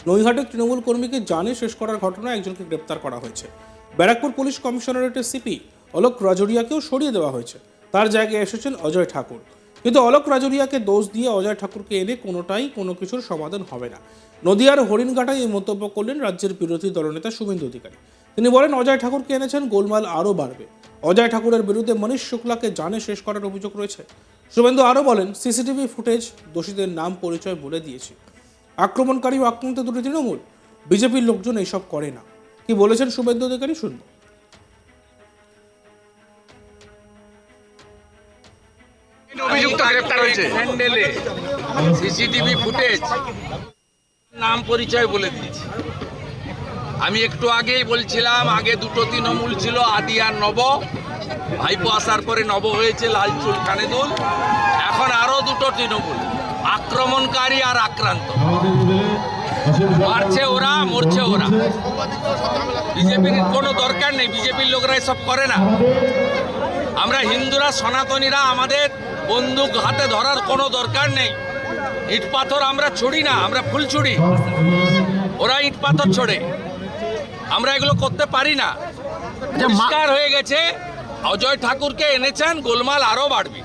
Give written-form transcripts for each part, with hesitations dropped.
নৈহাটের তৃণমূল কর্মীকে জানে শেষ করার ঘটনায় একজনকে গ্রেপ্তার করা হয়েছে। ব্যারাকপুর পুলিশ কমিশনারেটের সিপি অলোক রাজরিয়াকেও সরিয়ে দেওয়া হয়েছে। তার জায়গায় এসেছেন অজয় ঠাকুর। কিন্তু অলোক রাজরিয়াকে দোষ দিয়ে অজয় ঠাকুরকে এনে কোনো কিছুর সমাধান হবে না। নদিয়ার হরিণঘাটায় এই মন্তব্য করলেন রাজ্যের বিরোধী দলনেতা শুভেন্দু অধিকারী। তিনি বলেন, অজয় ঠাকুরকে এনেছেন, গোলমাল আরও বাড়বে। অজয় ঠাকুরের বিরুদ্ধে মনীশ শুক্লাকে জানে শেষ করার অভিযোগ রয়েছে। শুভেন্দু আরও বলেন, সিসিটিভি ফুটেজ দোষীদের নাম পরিচয় বলে দিয়েছে। আক্রমণকারী ও আক্রান্ত দুটি তৃণমূল, বিজেপির লোকজন এইসব করে না। কি বলেছেন শুভেন্দু অধিকারী, শুনব। অভিযুক্ত গ্রেফতার হয়েছে। হ্যান্ডেলে সিসিটিভি ফুটেজ নাম পরিচয় বলে দিয়েছি। আমি একটু আগেই বলছিলাম, আগে দুটো তৃণমূল ছিল, আদি আর নব। ভাইপো আসার পরে নব হয়েছে লালচুল কানেদুল। এখন আরো দুটো তৃণমূল, আক্রমণকারী আর আক্রান্ত। মারছে ওরা, মরছে ওরা। বিজেপির কোনো দরকার নেই, বিজেপির লোকরা এসব করে না। আমরা হিন্দুরা, সনাতনীরা, আমাদের বন্দুক হাতে ধরার কোনো দরকার নেই। ইট পাথর আমরা ছুড়ি না, আমরা ফুল ছুড়ি। ওরা ইট পাথর ছোড়ে, আমরা এগুলো করতে পারি না। পরিষ্কার হয়ে গেছে, অজয় ঠাকুরকে এনেছেন, গোলমাল আরও বাড়বে।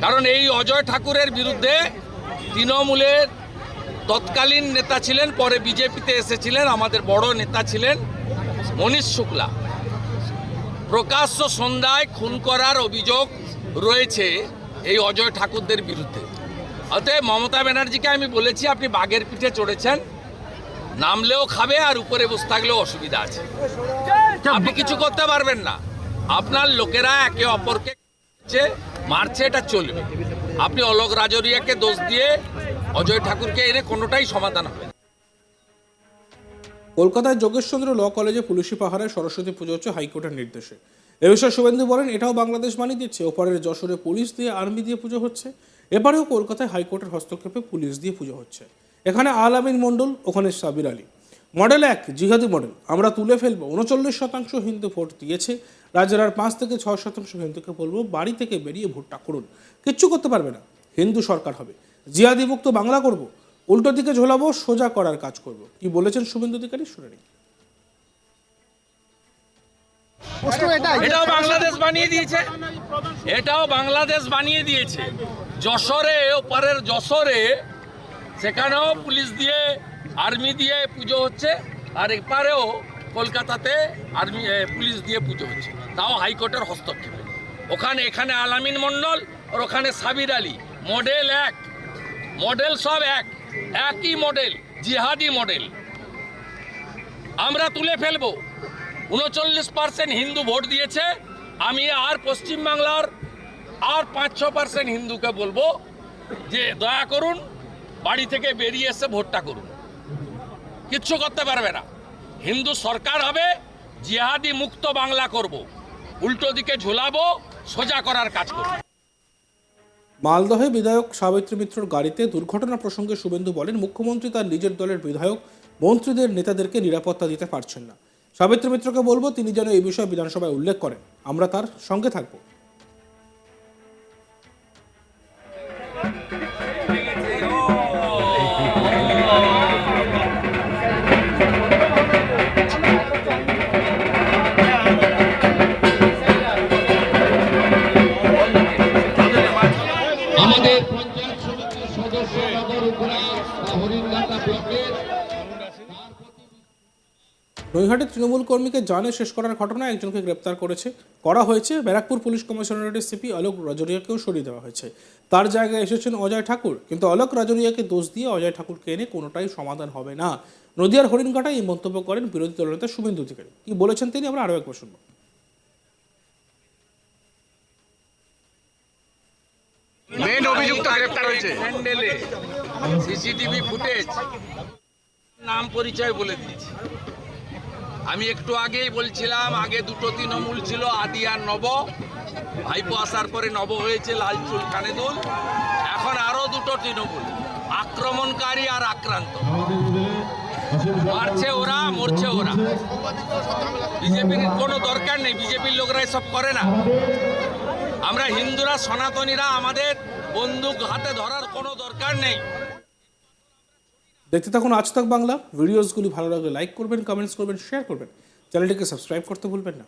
কারণ এই অজয় ঠাকুরের বিরুদ্ধে তৃণমূলের তৎকালীন নেতা ছিলেন, পরে বিজেপিতে এসেছিলেন, আমাদের বড় নেতা ছিলেন মনীশ শুক্লা। প্রকাশ্য সন্ধ্যায় খুন করার অভিযোগ রয়েছে এই অজয় ঠাকুরদের বিরুদ্ধে। অতএব মমতা ব্যানার্জিকে আমি বলেছি, আপনি বাঘের পিঠে চড়েছেন, নামলেও খাবে আর উপরে বসে থাকলেও অসুবিধা আছে। আপনি কিছু করতে পারবেন না। আপনার লোকেরা একে অপরকে মারছে, এটা চলবে। আপনি অলোক রাজরিয়াকে দোষ দিয়ে অজয় ঠাকুরকে এনে কোনোটাই সমাধান হবে না। কলকাতায় যোগেশচন্দ্র ল কলেজে পুলিশি পাহারায় সরস্বতী পুজো হচ্ছে হাইকোর্টের নির্দেশে। এ বিষয়ে শুভেন্দু বলেন, এটাও বাংলাদেশ বানিয়ে দিচ্ছে। ওপারের যশোরে পুলিশ দিয়ে, আর্মি দিয়ে পুজো হচ্ছে, এবারেও কলকাতায় হাইকোর্টের হস্তক্ষেপে পুলিশ দিয়ে পুজো হচ্ছে। এখানে আল আমিন মণ্ডল, ওখানে সাবির আলী। মডেল 1 জিহাদি মডেল। আমরা তুলে ফেলবো। 39% হিন্দু ভোট দিয়েছে। রাজ্যের আর 5 থেকে 6% হিন্দুকে বলবো, বাড়ি থেকে বেরিয়ে ভোটটা করুন। কিচ্ছু করতে পারবে না। হিন্দু সরকার হবে, জিহাদি মুক্ত বাংলা করব, উল্টো দিকে ঝোলাবো, সোজা করার কাজ করব। কি বলেছেন শুভেন্দু অধিকারী, শুনে নিন। এটাও বাংলাদেশ বানিয়ে দিয়েছে, এটাও বাংলাদেশ বানিয়ে দিয়েছে। যশোরে, ওপারের যশোরে, সেখানেও পুলিশ দিয়ে, আর্মি দিয়ে পুজো হচ্ছে, আর এপারেও কলকাতাতে আর্মি পুলিশ দিয়ে পুজো হচ্ছে, তাও হাইকোর্টের হস্তক্ষেপে। এখানে আলামিন মণ্ডল আর ওখানে সাবির আলী। মডেল 1, মডেল সব একই মডেল, জিহাদি মডেল। আমরা তুলে ফেলবো। 39% হিন্দু ভোট দিয়েছে। আমি আর পশ্চিমবাংলার আর 5-6% হিন্দুকে বলবো যে দয়া করুন, বাড়ি থেকে বেরিয়ে এসে ভোটটা করুন। কিচ্ছু করতে পারবে না। হিন্দু সরকার হবে, জিহাদি মুক্ত বাংলা করব, উল্টো দিকে ঝুলাবো, সোজা করার কাজ করব। মালদহে বিধায়ক সাবিত্রী মিত্রর গাড়িতে দুর্ঘটনা প্রসঙ্গে শুভেন্দু বলেন, মুখ্যমন্ত্রী তার নিজের দলের বিধায়ক, মন্ত্রীদের, নেতাদেরকে নিরাপত্তা দিতে পারছেন না। সাবিত্রী মিত্রকে বলবো, তিনি যেন এই বিষয়ে বিধানসভায় উল্লেখ করেন। আমরা তার সঙ্গে থাকবো। আমাদের পঞ্চায়েত সমিতির সদস্য নগরুপুরা হরিণঘাটা ব্লকের নৈহাটের তৃণমূল কর্মীকে জানে শেষ করার ঘটনায় একজনকে গ্রেপ্তার করা হয়েছে। ব্যারাকপুর পুলিশ কমিশনারেটের সিপি অলোক রাজরিয়াকেও সরিয়ে দেওয়া হয়েছে। তার জায়গায় এসেছেন অজয় ঠাকুর। কিন্তু অলোক রাজরিয়াকে দোষ দিয়ে অজয় ঠাকুরকে এনে কোনোটাই সমাধান হবে না। নদিয়ার হরিণঘাটায় এই মন্তব্য করেন বিরোধী দলনেতা শুভেন্দু অধিকারী। কি বলেছেন তিনি, আমরা আরও একবার শুনব। মেন অভিযুক্ত গ্রেফতার হয়েছে। হ্যান্ডেলে সিসিটিভি ফুটেজ নাম পরিচয় বলে দিয়েছি। আমি একটু আগেই বলছিলাম, আগে দুটো তৃণমূল ছিল, আদি আর নব। ভাইপো আসার পরে নব হয়েছে লালচুল কানেদুল। এখন আরো দুটো তৃণমূল, আক্রমণকারী আর আক্রান্ত। মারছে ওরা, মরছে ওরা। বিজেপির কোনো দরকার নেই, বিজেপির লোকরা এসব করে না। আমরা হিন্দুরা, সনাতনীরা, আমাদের বন্দুক হাতে ধরার কোনো দরকার নেই। দেখতে থাকুন আজ তাক বাংলা। ভিডিওসগুলি ভালো লাগলে লাইক করবেন, কমেন্টস করবেন, শেয়ার করবেন। চ্যানেলটিকে সাবস্ক্রাইব করতে ভুলবেন না।